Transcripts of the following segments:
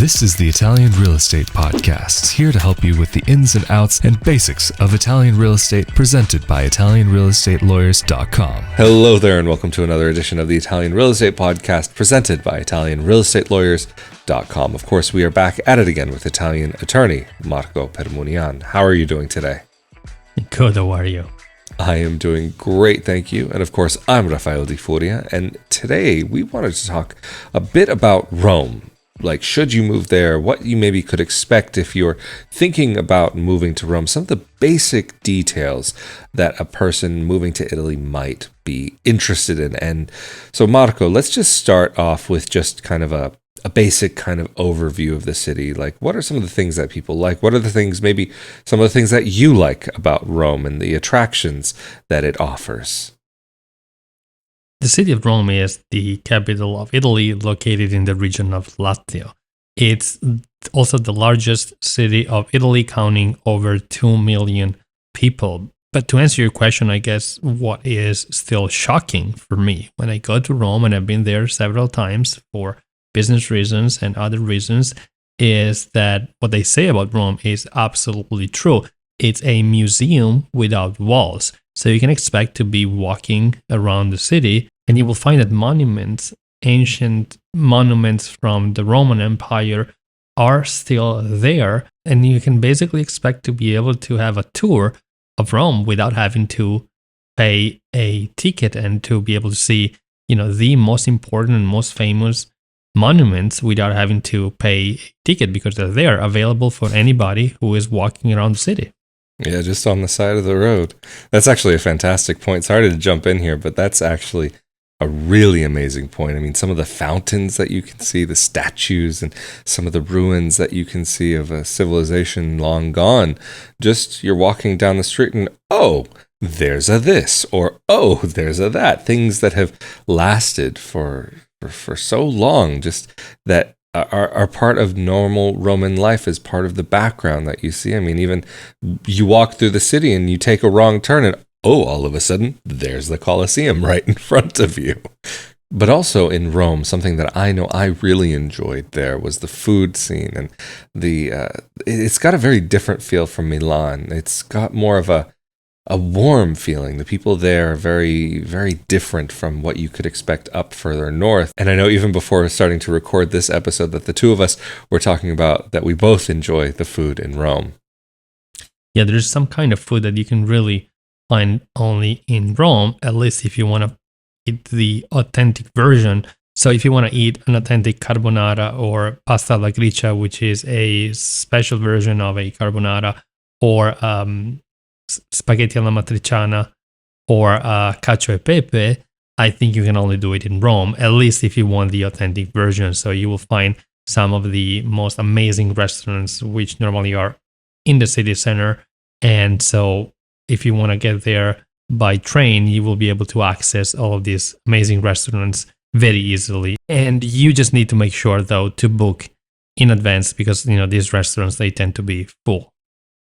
This is the Italian Real Estate Podcast, here to help you with the ins and outs and basics of Italian real estate, presented by ItalianRealEstateLawyers.com. Hello there, and welcome to another edition of the Italian Real Estate Podcast, presented by ItalianRealEstateLawyers.com. Of course, we are back at it again with Italian attorney Marco Permunian. How are you doing today? Good, how are you? I am doing great, thank you. And of course, I'm Rafael Di Furia, and today we wanted to talk a bit about Rome. Like, should you move there? What you maybe could expect if you're thinking about moving to Rome? Some of the basic details that a person moving to Italy might be interested in. And so, Marco, let's just start off with just kind of a basic kind of overview of the city. Like, what are some of the things that people like? What are the things, maybe some of the things that you like about Rome and the attractions that it offers? The city of Rome is the capital of Italy, located in the region of Lazio. It's also the largest city of Italy, counting over 2 million people. But to answer your question, I guess what is still shocking for me when I go to Rome, and I've been there several times for business reasons and other reasons, is that what they say about Rome is absolutely true. It's a museum without walls. So you can expect to be walking around the city, and you will find that monuments, ancient monuments from the Roman Empire, are still there. And you can basically expect to be able to have a tour of Rome without having to pay a ticket, and to be able to see, the most important and most famous monuments without having to pay a ticket, because they're there, available for anybody who is walking around the city. Yeah, just on the side of the road. That's actually a fantastic point. Sorry to jump in here, but that's actually a really amazing point. I mean, some of the fountains that you can see, the statues, and some of the ruins that you can see of a civilization long gone. Just you're walking down the street and, oh, there's a this, or oh, there's a that. Things that have lasted for so long, just that are part of normal Roman life, as part of the background that you see. I mean, even you walk through the city and you take a wrong turn, and oh, all of a sudden, there's the Colosseum right in front of you. But also in Rome, something that I know I really enjoyed there was the food scene, and it's got a very different feel from Milan. It's got more of a warm feeling. The people there are very, very different from what you could expect up further north. And I know even before starting to record this episode that the two of us were talking about that we both enjoy the food in Rome. Yeah, there's some kind of food that you can really find only in Rome, at least if you want to eat the authentic version. So if you want to eat an authentic carbonara, or pasta alla gricia, which is a special version of a carbonara, or spaghetti alla matriciana, or cacio e pepe, I think you can only do it in Rome, at least if you want the authentic version. So you will find some of the most amazing restaurants, which normally are in the city center. And so if you want to get there by train, you will be able to access all of these amazing restaurants very easily. And you just need to make sure, though, to book in advance, because, these restaurants, they tend to be full.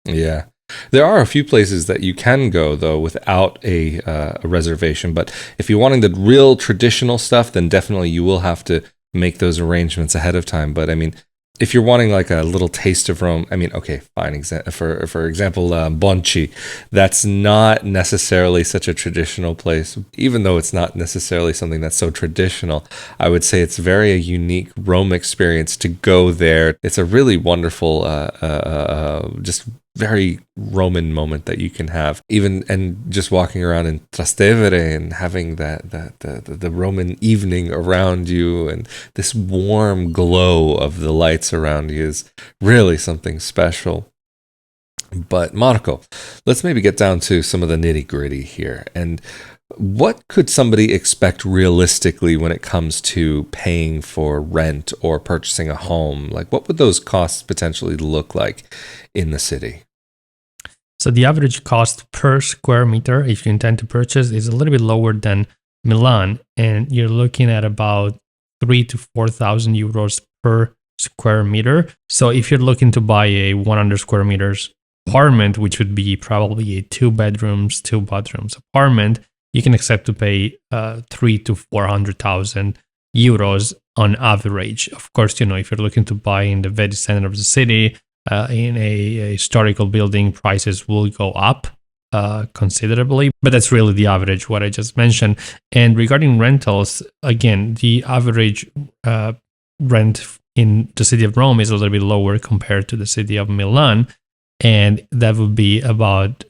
Yeah. There are a few places that you can go, though, without a reservation. But if you're wanting the real traditional stuff, then definitely you will have to make those arrangements ahead of time. But I mean, if you're wanting like a little taste of Rome, I mean, okay, fine. For example, Bonci, that's not necessarily such a traditional place, even though it's not necessarily something that's so traditional. I would say it's very a unique Rome experience to go there. It's a really wonderful, just very Roman moment that you can have, and just walking around in Trastevere and having the Roman evening around you, and this warm glow of the lights around you is really something special. But Marco, let's maybe get down to some of the nitty-gritty here. And what could somebody expect realistically when it comes to paying for rent or purchasing a home? Like, what would those costs potentially look like in the city? So the average cost per square meter, if you intend to purchase, is a little bit lower than Milan, and you're looking at about 3,000 to 4,000 euros per square meter. So if you're looking to buy a 100 square meters apartment, which would be probably a 2 bedrooms, 2 bathrooms apartment, you can expect to pay 300,000 to 400,000 euros on average. Of course, if you're looking to buy in the very center of the city, in a historical building, prices will go up considerably, but that's really the average, what I just mentioned. And regarding rentals, again, the average rent in the city of Rome is a little bit lower compared to the city of Milan, and that would be about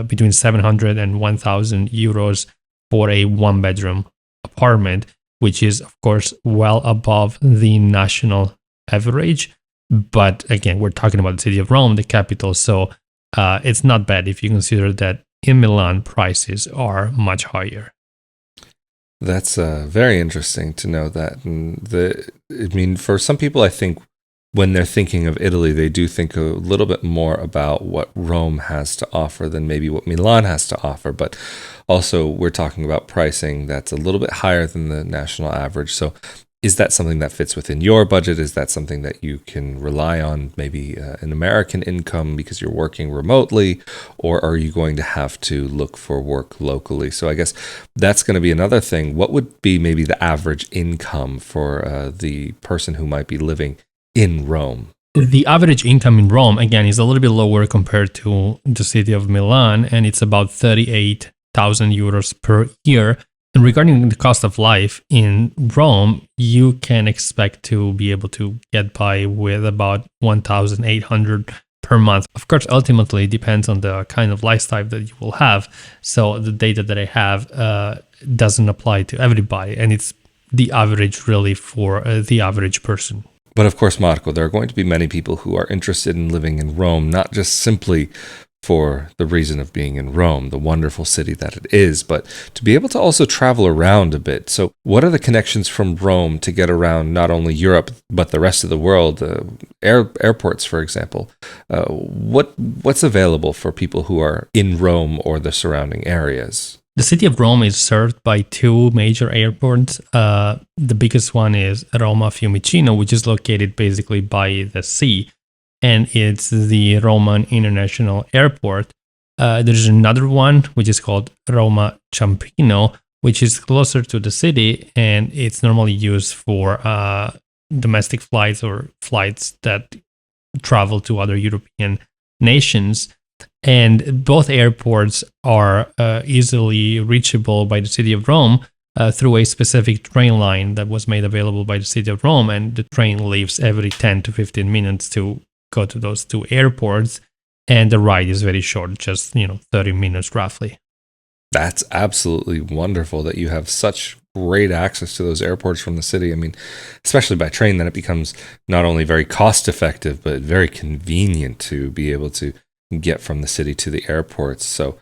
between 700 and 1,000 euros for a one-bedroom apartment, which is, of course, well above the national average. But again, we're talking about the city of Rome, the capital, so it's not bad if you consider that in Milan, prices are much higher. That's very interesting to know that. And for some people, I think when they're thinking of Italy, they do think a little bit more about what Rome has to offer than maybe what Milan has to offer. But also, we're talking about pricing that's a little bit higher than the national average. So is that something that fits within your budget? Is that something that you can rely on, maybe an American income because you're working remotely, or are you going to have to look for work locally? So I guess that's going to be another thing. What would be maybe the average income for the person who might be living in Rome? The average income in Rome, again, is a little bit lower compared to the city of Milan, and it's about 38,000 euros per year. And regarding the cost of life in Rome, you can expect to be able to get by with about 1,800 per month. Of course, ultimately, it depends on the kind of lifestyle that you will have. So the data that I have doesn't apply to everybody, and it's the average really for the average person. But of course, Marco, there are going to be many people who are interested in living in Rome, not just simply for the reason of being in Rome, the wonderful city that it is, but to be able to also travel around a bit. So what are the connections from Rome to get around not only Europe, but the rest of the world? Airports, for example. What's available for people who are in Rome or the surrounding areas? The city of Rome is served by two major airports. The biggest one is Roma Fiumicino, which is located basically by the sea, and it's the Roman International Airport. There's another one, which is called Roma Ciampino, which is closer to the city, and it's normally used for domestic flights or flights that travel to other European nations. And both airports are easily reachable by the city of Rome through a specific train line that was made available by the city of Rome. And the train leaves every 10 to 15 minutes to go to those two airports. And the ride is very short, just 30 minutes roughly. That's absolutely wonderful that you have such great access to those airports from the city. I mean, especially by train, then it becomes not only very cost effective, but very convenient to be able to get from the city to the airports. So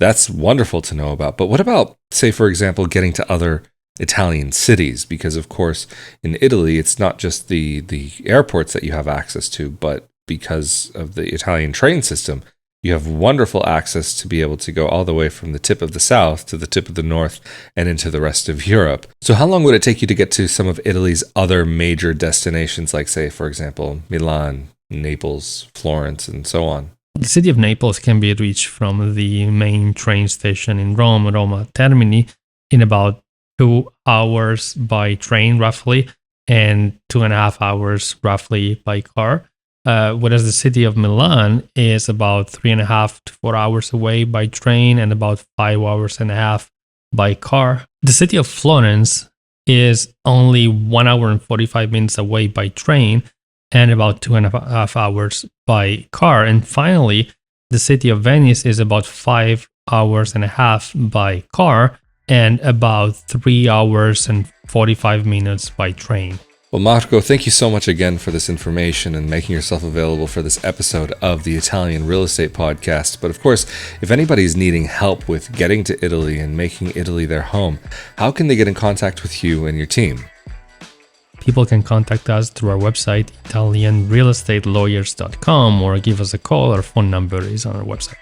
that's wonderful to know about. But what about, say, for example, getting to other Italian cities? Because, of course, in Italy, it's not just the airports that you have access to, but because of the Italian train system, you have wonderful access to be able to go all the way from the tip of the south to the tip of the north and into the rest of Europe. So how long would it take you to get to some of Italy's other major destinations, like, say, for example, Milan, Naples, Florence, and so on? The city of Naples can be reached from the main train station in Rome, Roma Termini, in about 2 hours by train, roughly, and 2.5 hours, roughly, by car. Whereas the city of Milan is about 3.5 to 4 hours away by train and about 5.5 hours by car. The city of Florence is only 1 hour and 45 minutes away by train and about 2.5 hours by car. And finally, the city of Venice is about 5.5 hours by car and about 3 hours and 45 minutes by train. Well, Marco, thank you so much again for this information and making yourself available for this episode of the Italian Real Estate Podcast. But of course, if anybody's needing help with getting to Italy and making Italy their home, how can they get in contact with you and your team? People can contact us through our website, italianrealestatelawyers.com, or give us a call. Our phone number is on our website.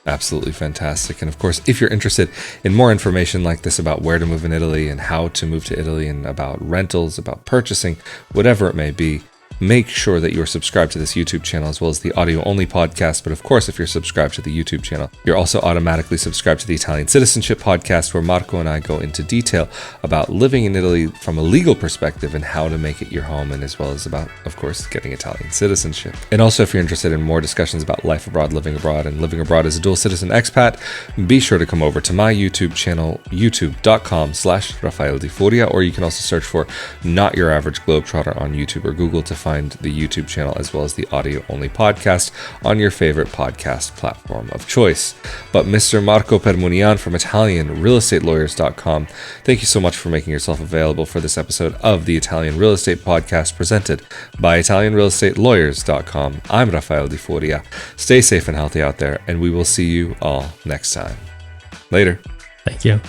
Absolutely fantastic. And of course, if you're interested in more information like this about where to move in Italy and how to move to Italy and about rentals, about purchasing, whatever it may be, make sure that you're subscribed to this YouTube channel as well as the audio only podcast. But of course, if you're subscribed to the YouTube channel, you're also automatically subscribed to the Italian Citizenship podcast, where Marco and I go into detail about living in Italy from a legal perspective and how to make it your home, and as well as about, of course, getting Italian citizenship. And also, if you're interested in more discussions about life abroad, living abroad, and living abroad as a dual citizen expat, be sure to come over to my YouTube channel, youtube.com/Rafael Di Furia, or you can also search for Not Your Average Globetrotter on YouTube or Google to find the YouTube channel as well as the audio only podcast on your favorite podcast platform of choice. But Mr. Marco Permunian from ItalianRealEstateLawyers.com, thank you so much for making yourself available for this episode of the Italian Real Estate Podcast presented by ItalianRealEstateLawyers.com. I'm Rafael Di Furia. Stay safe and healthy out there, and we will see you all next time. Later. Thank you.